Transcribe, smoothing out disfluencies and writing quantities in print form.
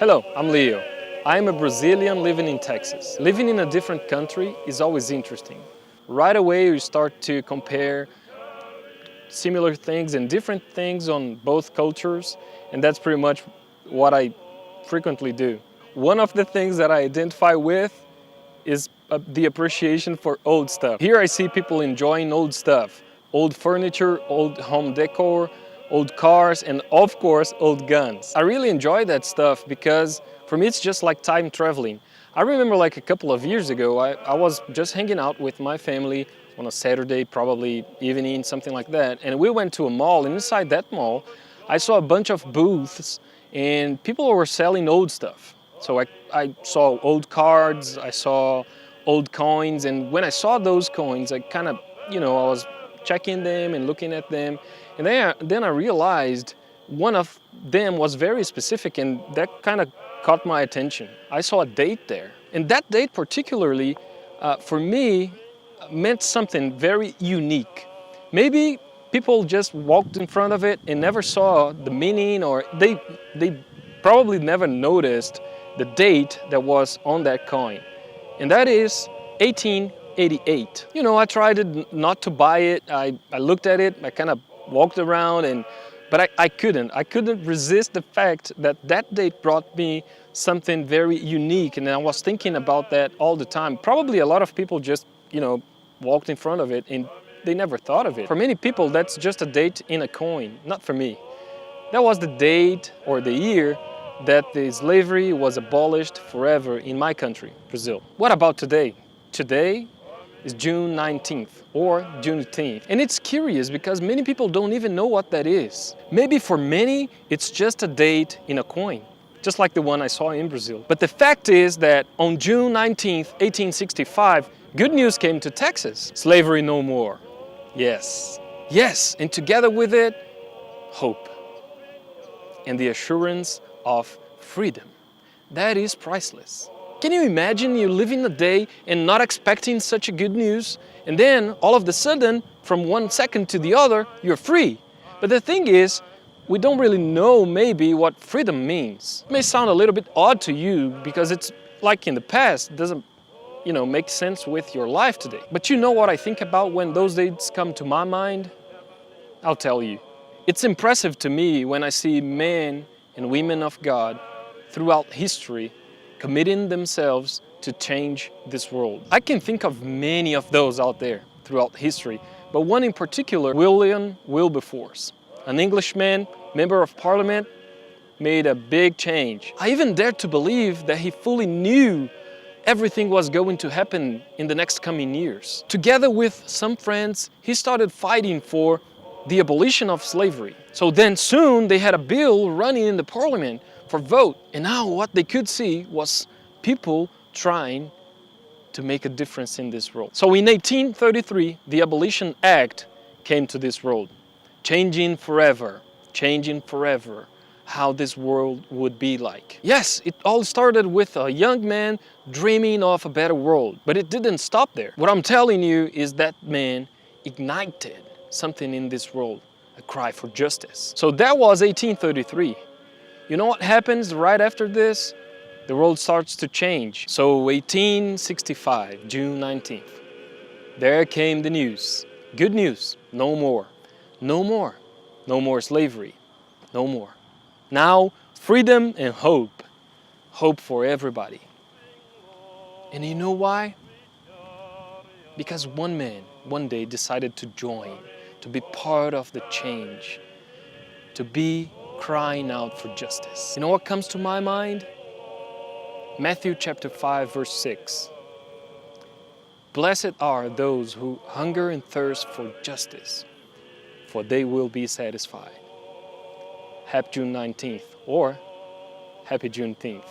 Hello, I'm Leo. I'm a Brazilian living in Texas. Living in a different country is always interesting. Right away you start to compare similar things and different things on both cultures, and that's pretty much what I frequently do. One of the things that I identify with is the appreciation for old stuff. Here I see people enjoying old stuff. Old furniture, old home decor, old cars, and of course, old guns. I really enjoy that stuff because for me it's just like time traveling. I remember like a couple of years ago, I was just hanging out with my family on a Saturday, probably evening, something like that, and we went to a mall, and inside that mall, I saw a bunch of booths and people were selling old stuff. So I saw old cards, I saw old coins, and when I saw those coins, I kind of, I was checking them and looking at them, and then I realized one of them was very specific, and that kind of caught my attention. I saw a date there, and that date particularly, for me, meant something very unique. Maybe people just walked in front of it and never saw the meaning, or they probably never noticed the date that was on that coin, and that is 1888. I tried not to buy it. I looked at it, I kind of walked around, but I couldn't resist the fact that that date brought me something very unique, and I was thinking about that all the time. Probably a lot of people just, walked in front of it and they never thought of it. For many people, that's just a date in a coin. Not for me. That was the date or the year that the slavery was abolished forever in my country, Brazil. What about today? Today is June 19th or Juneteenth. And it's curious because many people don't even know what that is. Maybe for many, it's just a date in a coin, just like the one I saw in Brazil. But the fact is that on June 19th, 1865, good news came to Texas. Slavery no more. Yes. Yes, and together with it, hope and the assurance of freedom. That is priceless. Can you imagine you living a day and not expecting such a good news, and then all of a sudden, from one second to the other, you're free? But the thing is, we don't really know maybe what freedom means. It may sound a little bit odd to you because it's like in the past, it doesn't make sense with your life today. But you know what I think about when those dates come to my mind? I'll tell you. It's impressive to me when I see men and women of God throughout history committing themselves to change this world. I can think of many of those out there throughout history, but one in particular, William Wilberforce, an Englishman, member of Parliament, made a big change. I even dare to believe that he fully knew everything was going to happen in the next coming years. Together with some friends, he started fighting for the abolition of slavery. So then soon they had a bill running in the parliament for vote. And now what they could see was people trying to make a difference in this world. So in 1833, the Abolition Act came to this world, changing forever how this world would be like. Yes, it all started with a young man dreaming of a better world, but it didn't stop there. What I'm telling you is that man ignited something in this world, a cry for justice. So that was 1833. You know what happens right after this? The world starts to change. So 1865, June 19th, there came the news. Good news, no more. No more. No more slavery. No more. Now, freedom and hope. Hope for everybody. And you know why? Because one man, one day, decided to join, to be part of the change, to be crying out for justice. You know what comes to my mind? Matthew chapter 5, verse 6. Blessed are those who hunger and thirst for justice, for they will be satisfied. Happy June 19th, or Happy Juneteenth.